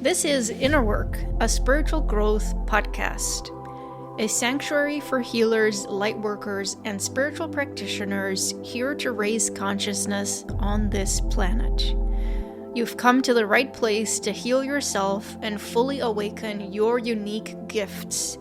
This is Inner Work, a spiritual growth podcast, a sanctuary for healers, light workers, and spiritual practitioners here to raise consciousness on this planet. You've come to the right place to heal yourself and fully awaken your unique gifts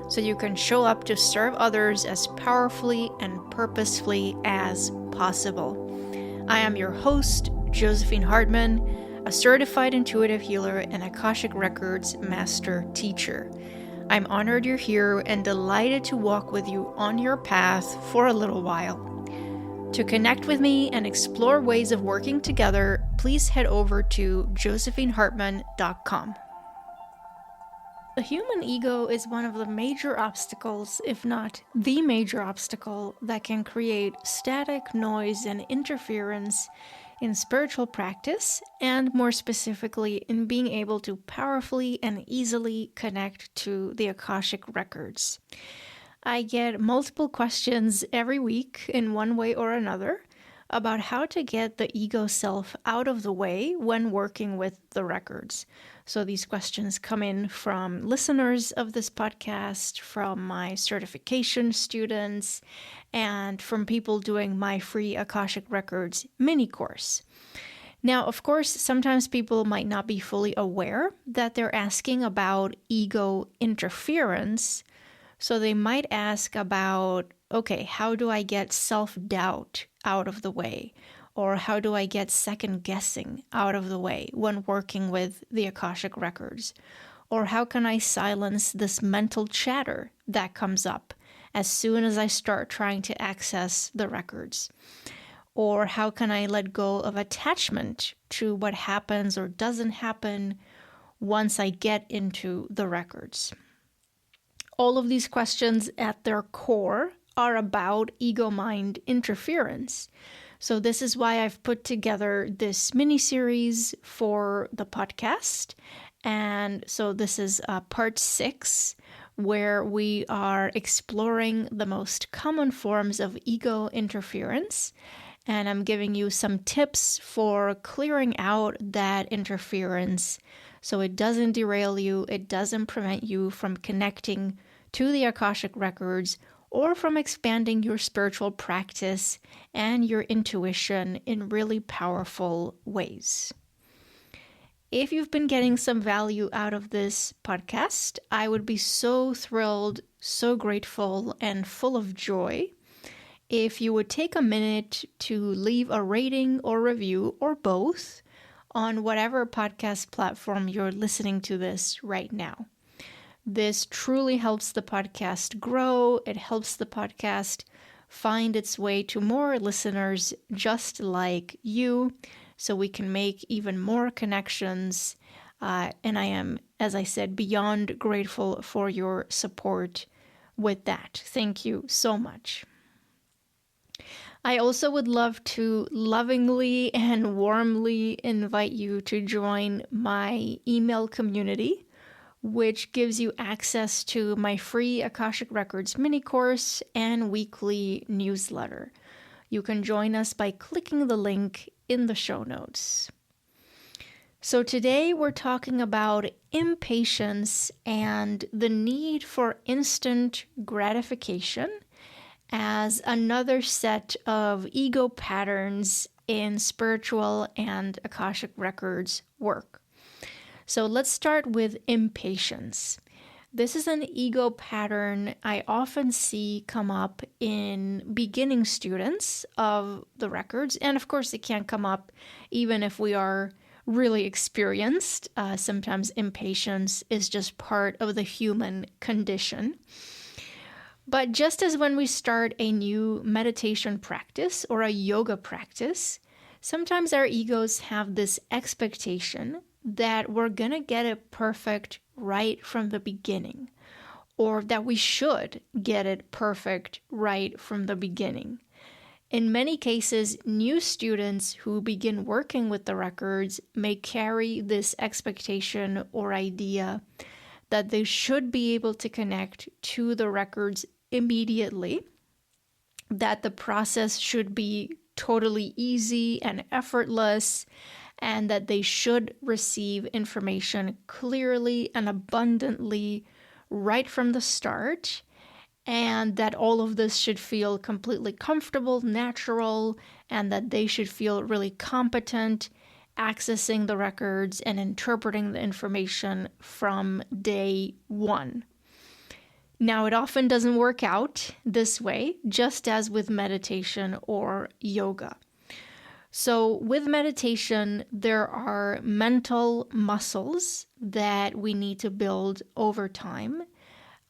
so you can show up to serve others as powerfully and purposefully as possible. I am your host, Josephine Hartman, a certified intuitive healer and Akashic Records master teacher. I'm honored you're here and delighted to walk with you on your path for a little while. To connect with me and explore ways of working together, please head over to josephinehartman.com. The human ego is one of the major obstacles, if not the major obstacle, that can create static, noise, and interference in spiritual practice, and more specifically in being able to powerfully and easily connect to the Akashic Records. I get multiple questions every week in one way or another about how to get the ego self out of the way when working with the records. So these questions come in from listeners of this podcast, from my certification students, and from people doing my free Akashic Records mini course. Now, of course, sometimes people might not be fully aware that they're asking about ego interference. So they might ask about, okay, how do I get self-doubt out of the way? Or how do I get second guessing out of the way when working with the Akashic Records? Or how can I silence this mental chatter that comes up as soon as I start trying to access the records? Or how can I let go of attachment to what happens or doesn't happen once I get into the records? All of these questions at their core are about ego-mind interference. So this is why I've put together this mini-series for the podcast. And so this is part 6, where we are exploring the most common forms of ego interference. And I'm giving you some tips for clearing out that interference so it doesn't derail you, it doesn't prevent you from connecting to the Akashic Records or from expanding your spiritual practice and your intuition in really powerful ways. If you've been getting some value out of this podcast, I would be so thrilled, so grateful, and full of joy if you would take a minute to leave a rating or review, or both, on whatever podcast platform you're listening to this right now. This truly helps the podcast grow. It helps the podcast find its way to more listeners just like you, so we can make even more connections. And I am, as I said, beyond grateful for your support with that. Thank you so much. I also would love to lovingly and warmly invite you to join my email community, which gives you access to my free Akashic Records mini course and weekly newsletter. You can join us by clicking the link in the show notes. So today we're talking about impatience and the need for instant gratification as another set of ego patterns in spiritual and Akashic Records work. So let's start with impatience. This is an ego pattern I often see come up in beginning students of the records. And of course, it can come up even if we are really experienced. Sometimes impatience is just part of the human condition. But just as when we start a new meditation practice or a yoga practice, sometimes our egos have this expectation that we're going to get it perfect right from the beginning, or that we should get it perfect right from the beginning. In many cases, new students who begin working with the records may carry this expectation or idea that they should be able to connect to the records immediately, that the process should be totally easy and effortless, and that they should receive information clearly and abundantly right from the start, and that all of this should feel completely comfortable, natural, and that they should feel really competent accessing the records and interpreting the information from day one. Now, it often doesn't work out this way, just as with meditation or yoga. So with meditation, there are mental muscles that we need to build over time.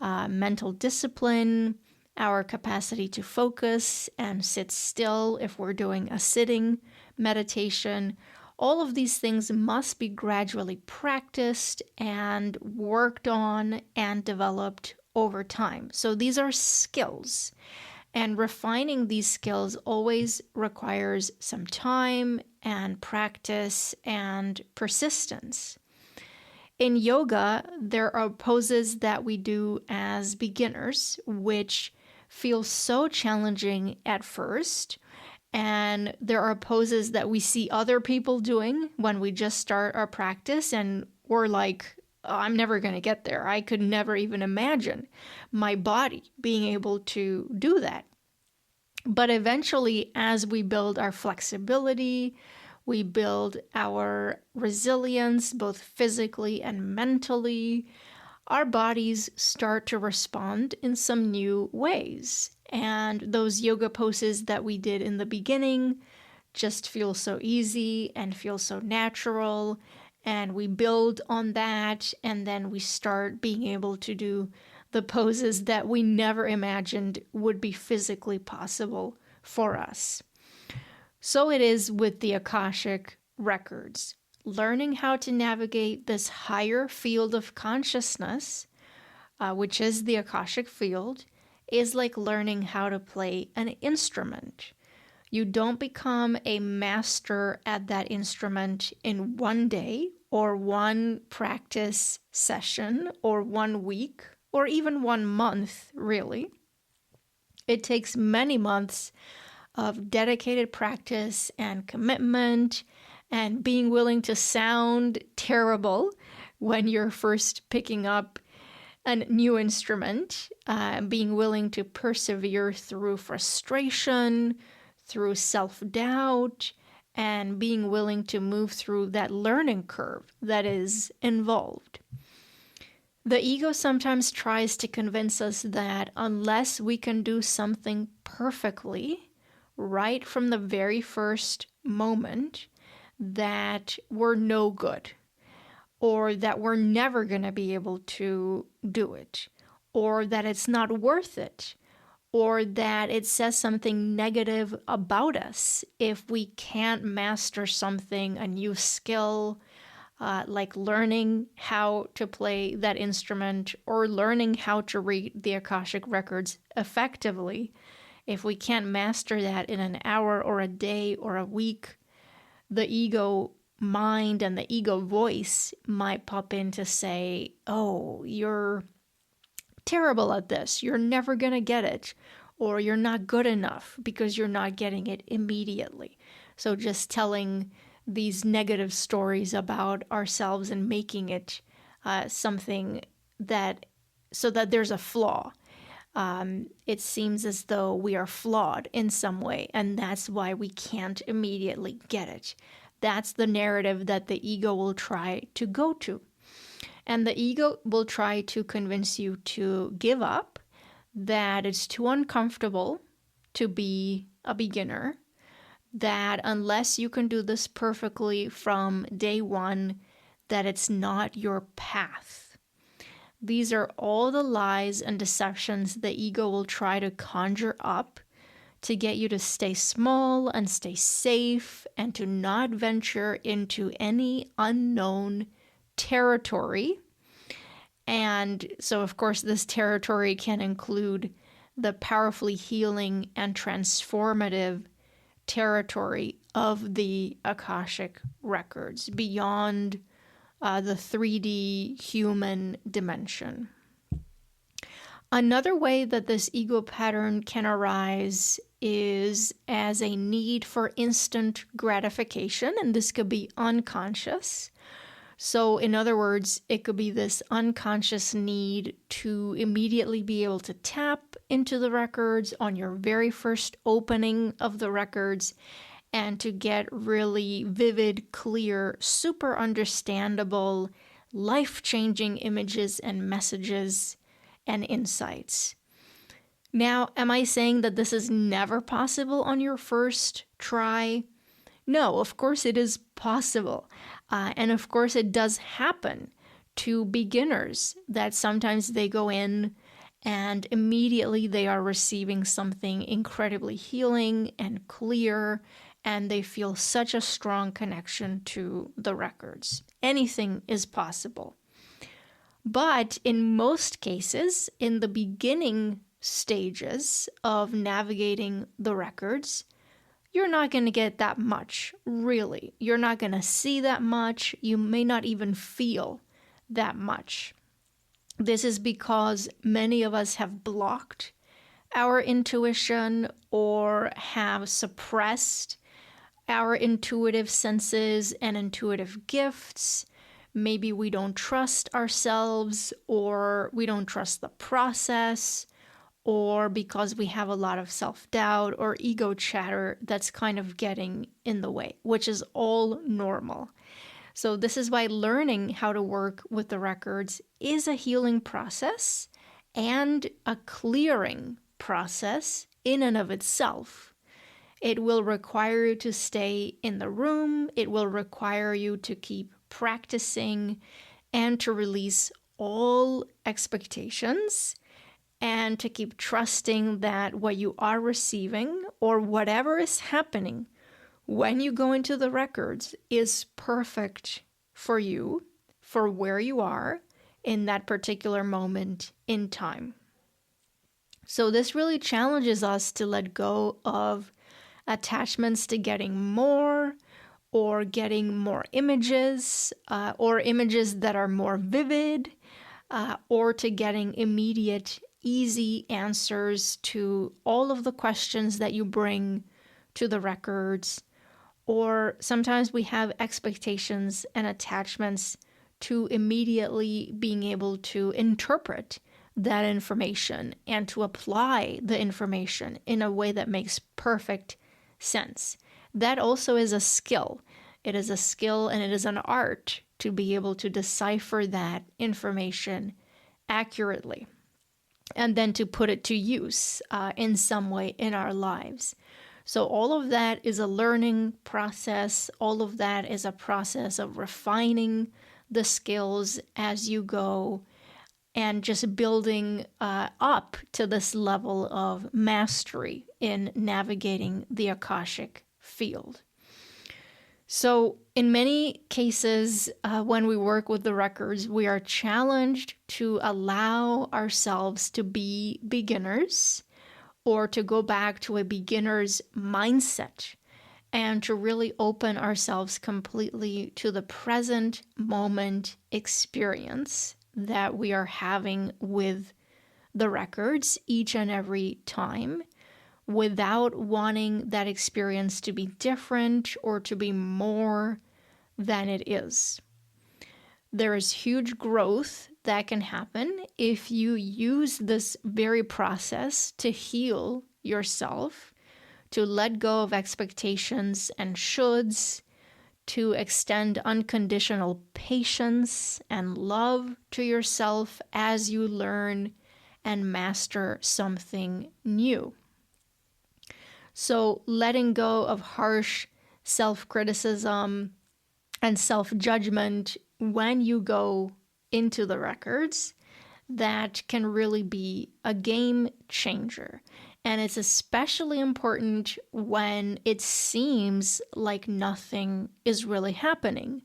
Mental discipline, our capacity to focus and sit still if we're doing a sitting meditation. All of these things must be gradually practiced and worked on and developed over time. So these are skills, and refining these skills always requires some time and practice and persistence. In yoga, there are poses that we do as beginners, which feel so challenging at first. And there are poses that we see other people doing when we just start our practice, and we're like, oh, I'm never going to get there. I could never even imagine my body being able to do that. But eventually, as we build our flexibility, we build our resilience, both physically and mentally, our bodies start to respond in some new ways. And those yoga poses that we did in the beginning just feel so easy and feel so natural. And we build on that, and then we start being able to do the poses that we never imagined would be physically possible for us. So it is with the Akashic Records. Learning how to navigate this higher field of consciousness, which is the Akashic field, is like learning how to play an instrument. You don't become a master at that instrument in one day or one practice session or 1 week or even 1 month, really. It takes many months of dedicated practice and commitment and being willing to sound terrible when you're first picking up a new instrument, being willing to persevere through frustration, through self-doubt, and being willing to move through that learning curve that is involved. The ego sometimes tries to convince us that unless we can do something perfectly, right from the very first moment, that we're no good, or that we're never going to be able to do it, or that it's not worth it, or that it says something negative about us if we can't master something, a new skill, like learning how to play that instrument or learning how to read the Akashic Records effectively. If we can't master that in an hour or a day or a week, the ego mind and the ego voice might pop in to say, oh, you're terrible at this. You're never going to get it. Or you're not good enough because you're not getting it immediately. So just telling these negative stories about ourselves and making it something that, so that there's a flaw. It seems as though we are flawed in some way, and that's why we can't immediately get it. That's the narrative that the ego will try to go to. And the ego will try to convince you to give up, that it's too uncomfortable to be a beginner, that unless you can do this perfectly from day one, that it's not your path. These are all the lies and deceptions the ego will try to conjure up to get you to stay small and stay safe and to not venture into any unknown territory. And so, of course, this territory can include the powerfully healing and transformative territory of the Akashic Records beyond the 3D human dimension. Another way that this ego pattern can arise is as a need for instant gratification, and this could be unconscious. So, in other words, it could be this unconscious need to immediately be able to tap into the records on your very first opening of the records and to get really vivid, clear, super understandable, life-changing images and messages and insights. Now, am I saying that this is never possible on your first try? No, of course it is possible. And of course it does happen to beginners that sometimes they go in and immediately they are receiving something incredibly healing and clear, and they feel such a strong connection to the records. Anything is possible. But in most cases, in the beginning stages of navigating the records, you're not going to get that much, really. You're not going to see that much. You may not even feel that much. This is because many of us have blocked our intuition or have suppressed our intuitive senses and intuitive gifts. Maybe we don't trust ourselves, or we don't trust the process, or because we have a lot of self-doubt or ego chatter that's kind of getting in the way, which is all normal. So this is why learning how to work with the records is a healing process and a clearing process in and of itself. It will require you to stay in the room. It will require you to keep practicing and to release all expectations and to keep trusting that what you are receiving or whatever is happening when you go into the records is perfect for you, for where you are in that particular moment in time. So this really challenges us to let go of attachments to getting more or getting more images or images that are more vivid or to getting immediate easy answers to all of the questions that you bring to the records. Or sometimes we have expectations and attachments to immediately being able to interpret that information and to apply the information in a way that makes perfect sense. That also is a skill. It is a skill and it is an art to be able to decipher that information accurately, and then to put it to use in some way in our lives. So all of that is a learning process. All of that is a process of refining the skills as you go and just building up to this level of mastery in navigating the Akashic field. So in many cases, when we work with the records, we are challenged to allow ourselves to be beginners or to go back to a beginner's mindset and to really open ourselves completely to the present moment experience that we are having with the records each and every time, without wanting that experience to be different or to be more than it is. There is huge growth that can happen if you use this very process to heal yourself, to let go of expectations and shoulds, to extend unconditional patience and love to yourself as you learn and master something new. So letting go of harsh self-criticism and self-judgment when you go into the records, that can really be a game changer. And it's especially important when it seems like nothing is really happening.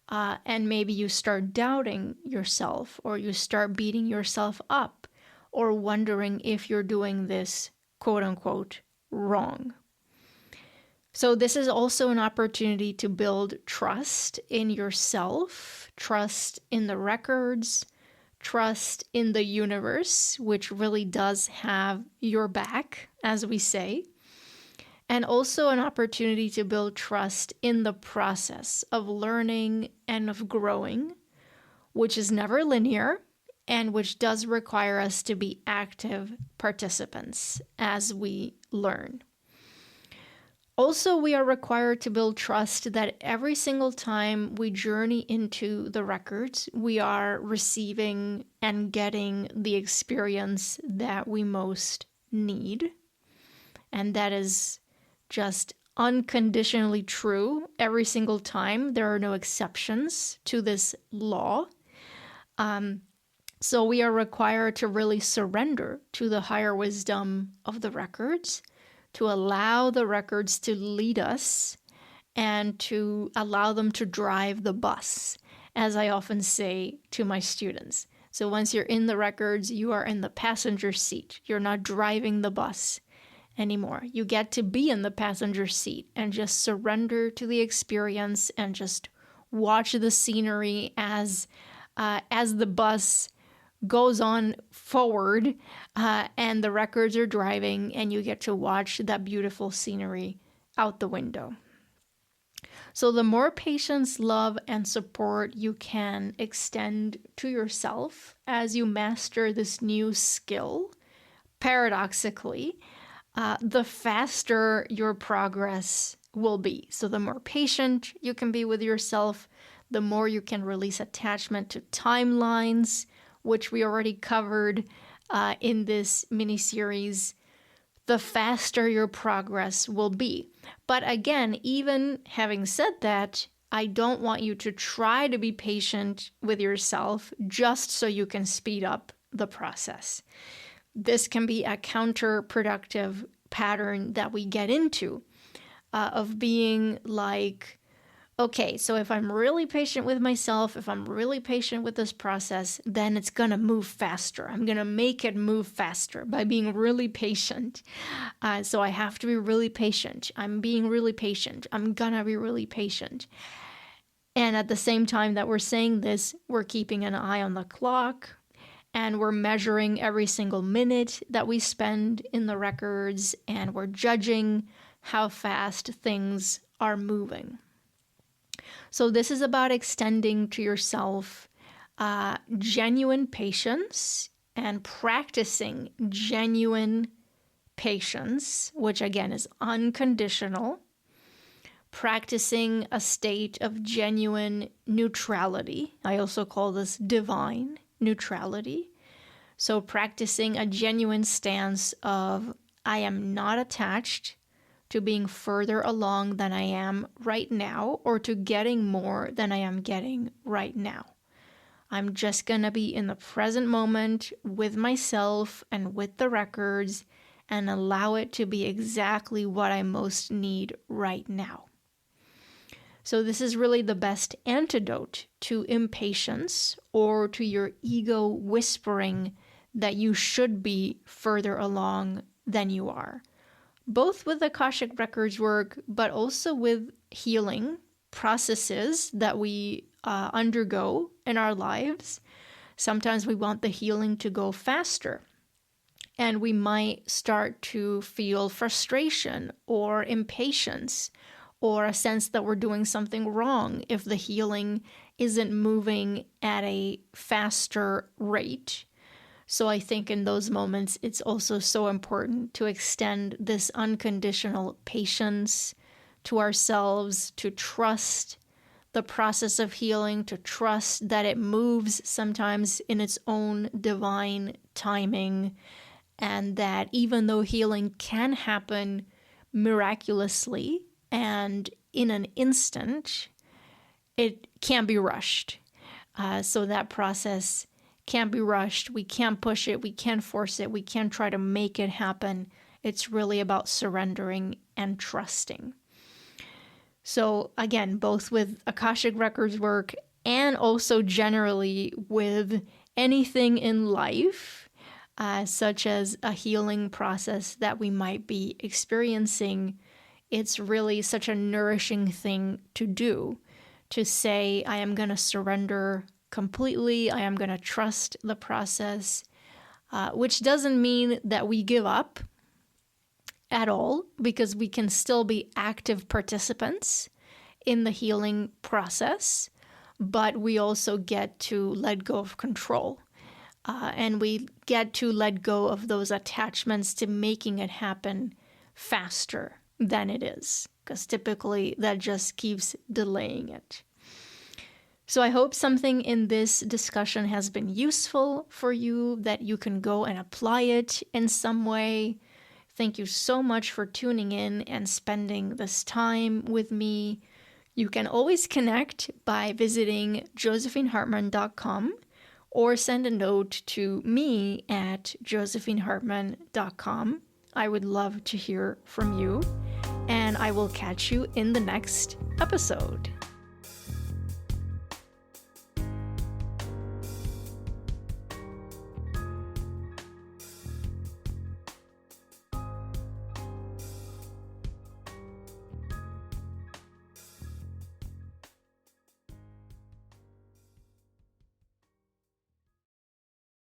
And maybe you start doubting yourself, or you start beating yourself up, or wondering if you're doing this, quote unquote, wrong. So this is also an opportunity to build trust in yourself, trust in the records, trust in the universe, which really does have your back, as we say, and also an opportunity to build trust in the process of learning and of growing, which is never linear and which does require us to be active participants as we learn. Also, we are required to build trust that every single time we journey into the records, we are receiving and getting the experience that we most need. And that is just unconditionally true every single time. There are no exceptions to this law. So we are required to really surrender to the higher wisdom of the records, to allow the records to lead us and to allow them to drive the bus, as I often say to my students. So once you're in the records, you are in the passenger seat. You're not driving the bus anymore. You get to be in the passenger seat and just surrender to the experience and just watch the scenery as the bus goes on forward and the records are driving, and you get to watch that beautiful scenery out the window. So the more patience, love, and support you can extend to yourself as you master this new skill, paradoxically, the faster your progress will be. So the more patient you can be with yourself, the more you can release attachment to timelines, which we already covered in this mini-series, the faster your progress will be. But again, even having said that, I don't want you to try to be patient with yourself just so you can speed up the process. This can be a counterproductive pattern that we get into of being like, okay, so if I'm really patient with myself, if I'm really patient with this process, then it's going to move faster. I'm going to make it move faster by being really patient. So I have to be really patient. I'm being really patient. I'm going to be really patient. And at the same time that we're saying this, we're keeping an eye on the clock and we're measuring every single minute that we spend in the records, and we're judging how fast things are moving. So this is about extending to yourself genuine patience and practicing genuine patience, which again is unconditional. Practicing a state of genuine neutrality. I also call this divine neutrality. So practicing a genuine stance of, I am not attached to being further along than I am right now, or to getting more than I am getting right now. I'm just going to be in the present moment with myself and with the records and allow it to be exactly what I most need right now. So this is really the best antidote to impatience or to your ego whispering that you should be further along than you are. Both with Akashic Records work, but also with healing processes that we undergo in our lives. Sometimes we want the healing to go faster, and we might start to feel frustration or impatience or a sense that we're doing something wrong if the healing isn't moving at a faster rate. So I think in those moments, it's also so important to extend this unconditional patience to ourselves, to trust the process of healing, to trust that it moves sometimes in its own divine timing, and that even though healing can happen miraculously and in an instant, it can't be rushed. So that process can't be rushed. We can't push it. We can't force it. We can't try to make it happen. It's really about surrendering and trusting. So again, both with Akashic Records work and also generally with anything in life, such as a healing process that we might be experiencing, it's really such a nourishing thing to do, to say, I am going to surrender completely. I am going to trust the process, which doesn't mean that we give up at all, because we can still be active participants in the healing process, but we also get to let go of control. And we get to let go of those attachments to making it happen faster than it is, because typically that just keeps delaying it. So I hope something in this discussion has been useful for you, that you can go and apply it in some way. Thank you so much for tuning in and spending this time with me. You can always connect by visiting josephinehartman.com or send a note to me at josephinehartman.com. I would love to hear from you, and I will catch you in the next episode.